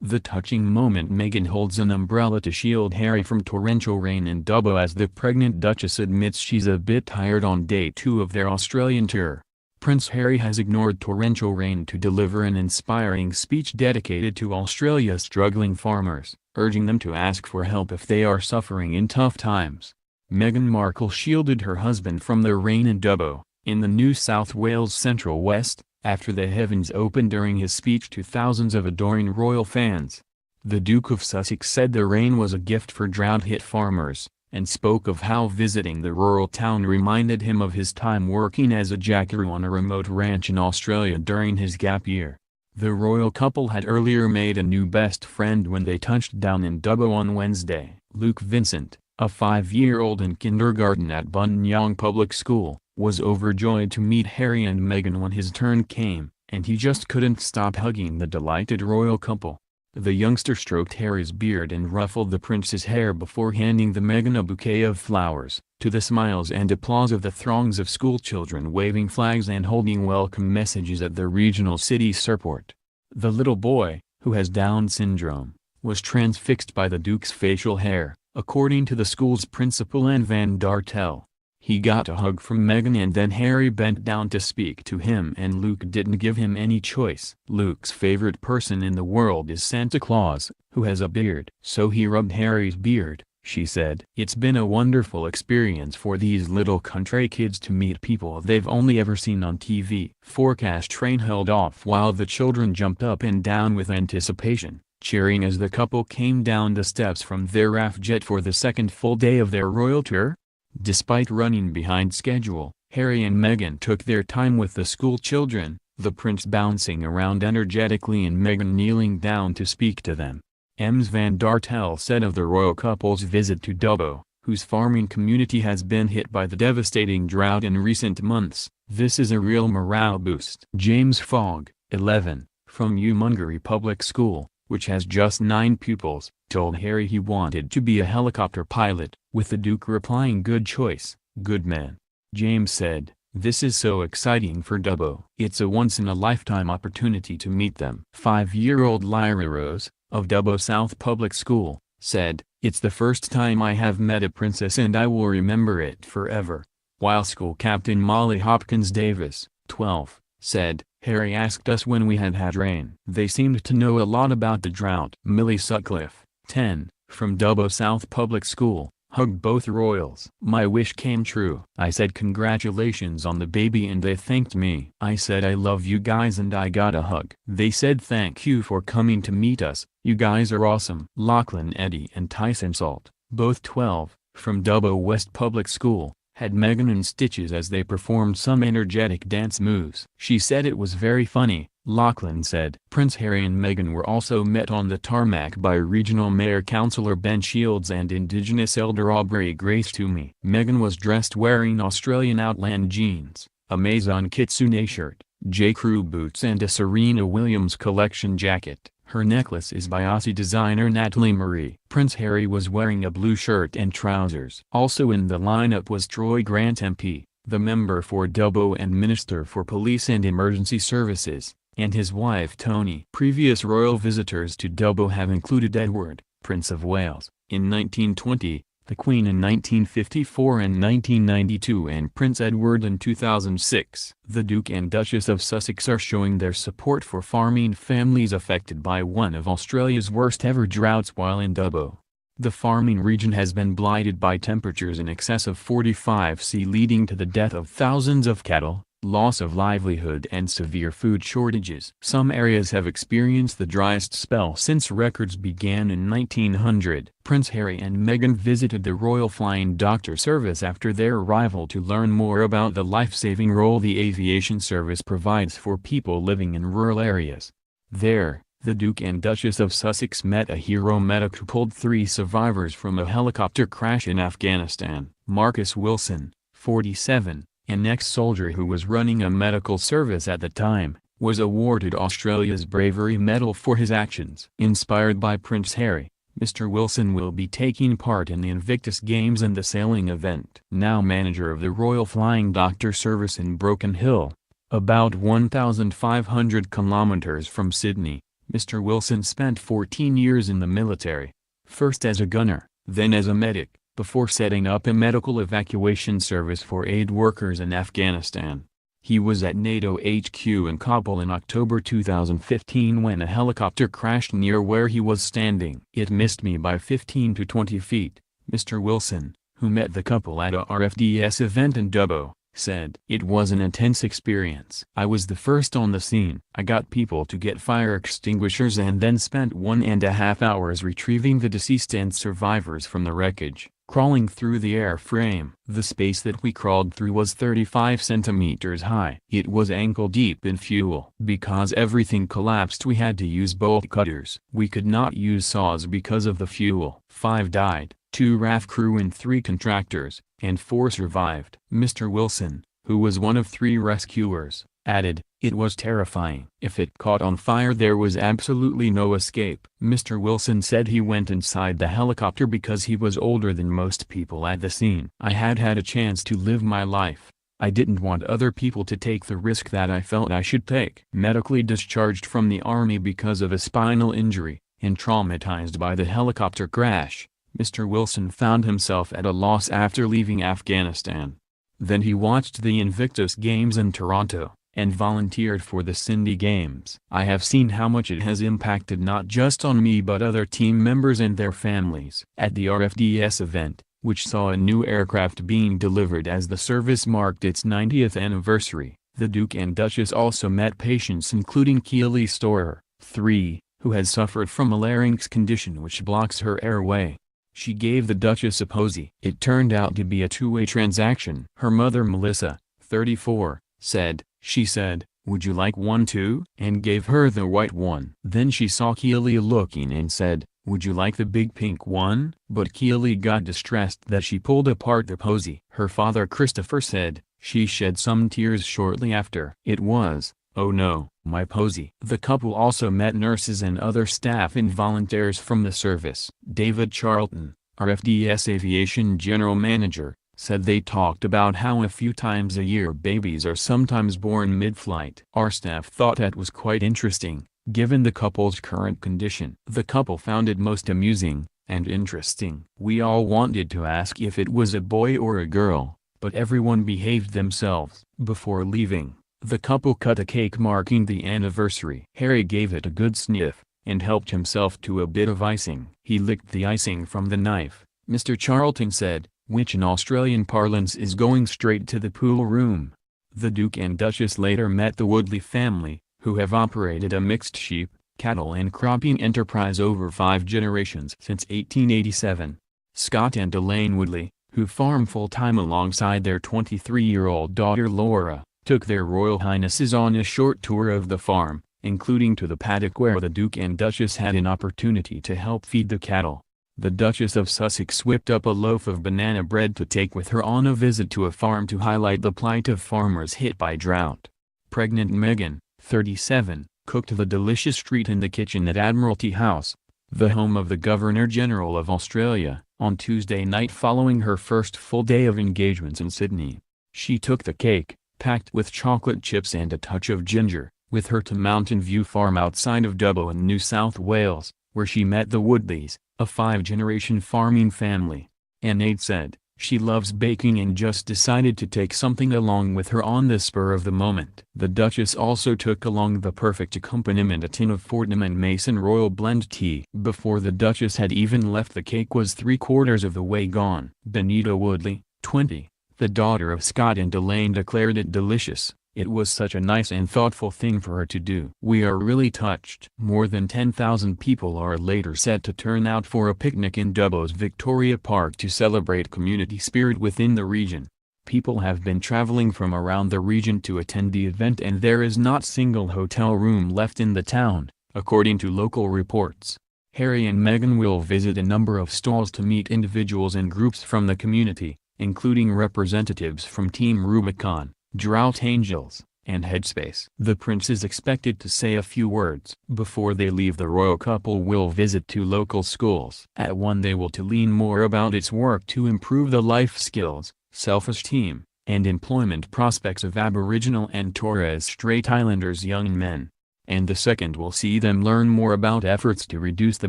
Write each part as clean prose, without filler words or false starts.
The touching moment. Meghan holds an umbrella to shield Harry from torrential rain in Dubbo as the pregnant Duchess admits she's a bit tired on day 2 of their Australian tour. Prince Harry has ignored torrential rain to deliver an inspiring speech dedicated to Australia's struggling farmers, urging them to ask for help if they are suffering in tough times. Meghan Markle shielded her husband from the rain in Dubbo, in the New South Wales Central West, after the heavens opened during his speech to thousands of adoring royal fans. The Duke of Sussex said the rain was a gift for drought-hit farmers, and spoke of how visiting the rural town reminded him of his time working as a jackaroo on a remote ranch in Australia during his gap year. The royal couple had earlier made a new best friend when they touched down in Dubbo on Wednesday. Luke Vincent, a 5-year-old in kindergarten at Buninyong Public School, was overjoyed to meet Harry and Meghan when his turn came, and he just couldn't stop hugging the delighted royal couple. The youngster stroked Harry's beard and ruffled the prince's hair before handing the Meghan a bouquet of flowers, to the smiles and applause of the throngs of schoolchildren waving flags and holding welcome messages at the regional city airport. The little boy, who has Down syndrome, was transfixed by the Duke's facial hair, according to the school's principal Anne van Dartel. He got a hug from Meghan and then Harry bent down to speak to him and Luke didn't give him any choice. Luke's favorite person in the world is Santa Claus, who has a beard. So he rubbed Harry's beard, she said. It's been a wonderful experience for these little country kids to meet people they've only ever seen on TV. Forecast train held off while the children jumped up and down with anticipation, cheering as the couple came down the steps from their RAF jet for the second full day of their royal tour. Despite running behind schedule, Harry and Meghan took their time with the school children, the prince bouncing around energetically and Meghan kneeling down to speak to them. Ms van Dartel said of the royal couple's visit to Dubbo, whose farming community has been hit by the devastating drought in recent months, "This is a real morale boost." James Fogg, 11, from Eumungery Public School, which has just 9 pupils, told Harry he wanted to be a helicopter pilot, with the Duke replying, "Good choice, good man." James said, "This is so exciting for Dubbo. It's a once-in-a-lifetime opportunity to meet them." 5-year-old Lyra Rose, of Dubbo South Public School, said, "It's the first time I have met a princess and I will remember it forever." While school captain Molly Hopkins Davis, 12, said, "Harry asked us when we had rain. They seemed to know a lot about the drought." Millie Sutcliffe, 10, from Dubbo South Public School, hugged both royals. "My wish came true. I said congratulations on the baby and they thanked me. I said I love you guys and I got a hug. They said thank you for coming to meet us, you guys are awesome." Lachlan Eddy and Tyson Salt, both 12, from Dubbo West Public School, had Meghan in stitches as they performed some energetic dance moves. "She said it was very funny," Lachlan said. Prince Harry and Meghan were also met on the tarmac by Regional Mayor Councillor Ben Shields and Indigenous Elder Aubrey Grace Toomey. Meghan was dressed wearing Australian Outland jeans, a Maison Kitsune shirt, J. Crew boots and a Serena Williams collection jacket. Her necklace is by Aussie designer Natalie Marie. Prince Harry was wearing a blue shirt and trousers. Also in the lineup was Troy Grant MP, the member for Dubbo and Minister for Police and Emergency Services, and his wife Tony. Previous royal visitors to Dubbo have included Edward, Prince of Wales, in 1920, the Queen in 1954 and 1992 and Prince Edward in 2006. The Duke and Duchess of Sussex are showing their support for farming families affected by one of Australia's worst ever droughts while in Dubbo. The farming region has been blighted by temperatures in excess of 45°C, leading to the death of thousands of cattle, loss of livelihood and severe food shortages. Some areas have experienced the driest spell since records began in 1900. Prince Harry and Meghan visited the Royal Flying Doctor Service after their arrival to learn more about the life-saving role the aviation service provides for people living in rural areas. There, the Duke and Duchess of Sussex met a hero medic who pulled 3 survivors from a helicopter crash in Afghanistan. Marcus Wilson, 47, an ex-soldier who was running a medical service at the time, was awarded Australia's Bravery Medal for his actions. Inspired by Prince Harry, Mr. Wilson will be taking part in the Invictus Games and the sailing event. Now manager of the Royal Flying Doctor Service in Broken Hill, about 1,500 kilometers from Sydney, Mr. Wilson spent 14 years in the military, first as a gunner, then as a medic, before setting up a medical evacuation service for aid workers in Afghanistan. He was at NATO HQ in Kabul in October 2015 when a helicopter crashed near where he was standing. "It missed me by 15 to 20 feet, Mr. Wilson, who met the couple at a RFDS event in Dubbo, said. "It was an intense experience. I was the first on the scene. I got people to get fire extinguishers and then spent 1.5 hours retrieving the deceased and survivors from the wreckage, crawling through the airframe. The space that we crawled through was 35 centimeters high. It was ankle deep in fuel. Because everything collapsed, we had to use bolt cutters. We could not use saws because of the fuel. 5 died. 2 RAF crew and 3 contractors, and 4 survived." Mr. Wilson, who was one of 3 rescuers, added, "It was terrifying. If it caught on fire there was absolutely no escape." Mr. Wilson said he went inside the helicopter because he was older than most people at the scene. "I had a chance to live my life. I didn't want other people to take the risk that I felt I should take." Medically discharged from the army because of a spinal injury, and traumatized by the helicopter crash, Mr. Wilson found himself at a loss after leaving Afghanistan. Then he watched the Invictus Games in Toronto, and volunteered for the Cindy Games. "I have seen how much it has impacted not just on me but other team members and their families." At the RFDS event, which saw a new aircraft being delivered as the service marked its 90th anniversary, the Duke and Duchess also met patients including Keely Storer, 3, who has suffered from a larynx condition which blocks her airway. She gave the Duchess a posy. It turned out to be a two-way transaction. Her mother Melissa, 34, said, "She said, 'Would you like one too?' and gave her the white one. Then she saw Keely looking and said, 'Would you like the big pink one?' But Keely got distressed that she pulled apart the posy." Her father Christopher said, "She shed some tears shortly after. It was, 'Oh no, my posy.'" The couple also met nurses and other staff and volunteers from the service. David Charlton, RFDS Aviation General Manager, said they talked about how a few times a year babies are sometimes born mid-flight. "Our staff thought that was quite interesting, given the couple's current condition. The couple found it most amusing and interesting. We all wanted to ask if it was a boy or a girl, but everyone behaved themselves." Before leaving, the couple cut a cake marking the anniversary. Harry gave it a good sniff, and helped himself to a bit of icing. He licked the icing from the knife, Mr. Charlton said, which in Australian parlance is going straight to the pool room. The Duke and Duchess later met the Woodley family, who have operated a mixed sheep, cattle and cropping enterprise over 5 generations since 1887. Scott and Elaine Woodley, who farm full-time alongside their 23-year-old daughter Laura, took their Royal Highnesses on a short tour of the farm, including to the paddock where the Duke and Duchess had an opportunity to help feed the cattle. The Duchess of Sussex whipped up a loaf of banana bread to take with her on a visit to a farm to highlight the plight of farmers hit by drought. Pregnant Meghan, 37, cooked the delicious treat in the kitchen at Admiralty House, the home of the Governor-General of Australia, on Tuesday night following her first full day of engagements in Sydney. She took the cake, packed with chocolate chips and a touch of ginger, with her to Mountain View Farm outside of Dubbo in New South Wales, where she met the Woodleys, a 5-generation farming family. An aide said, "She loves baking and just decided to take something along with her on the spur of the moment." The Duchess also took along the perfect accompaniment, a tin of Fortnum and Mason Royal Blend tea. Before the Duchess had even left, the cake was 3/4 of the way gone. Benita Woodley, 20, the daughter of Scott and Elaine, declared it delicious. "It was such a nice and thoughtful thing for her to do. We are really touched." More than 10,000 people are later set to turn out for a picnic in Dubbo's Victoria Park to celebrate community spirit within the region. People have been travelling from around the region to attend the event, and there is not single hotel room left in the town, according to local reports. Harry and Meghan will visit a number of stalls to meet individuals and groups from the community, including representatives from Team Rubicon, Drought Angels, and Headspace. The prince is expected to say a few words. Before they leave, the royal couple will visit 2 local schools. At one they will to learn more about its work to improve the life skills, self-esteem, and employment prospects of Aboriginal and Torres Strait Islanders young men. and the second will see them learn more about efforts to reduce the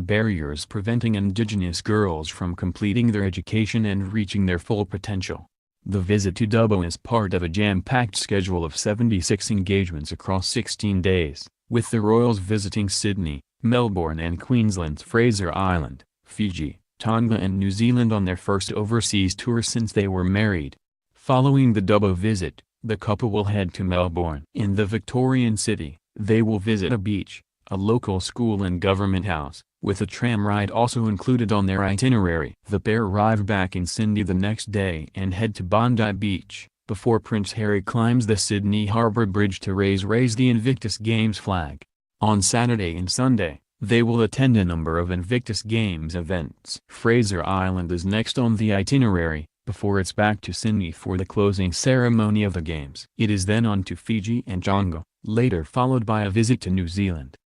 barriers preventing Indigenous girls from completing their education and reaching their full potential. The visit to Dubbo is part of a jam-packed schedule of 76 engagements across 16 days, with the royals visiting Sydney, Melbourne and Queensland's Fraser Island, Fiji, Tonga and New Zealand on their first overseas tour since they were married. Following the Dubbo visit, the couple will head to Melbourne. In the Victorian city, they will visit a beach, a local school and government house, with a tram ride also included on their itinerary. The pair arrive back in Sydney the next day and head to Bondi Beach, before Prince Harry climbs the Sydney Harbour Bridge to raise the Invictus Games flag. On Saturday and Sunday, they will attend a number of Invictus Games events. Fraser Island is next on the itinerary, before it's back to Sydney for the closing ceremony of the Games. It is then on to Fiji and Tonga, later followed by a visit to New Zealand.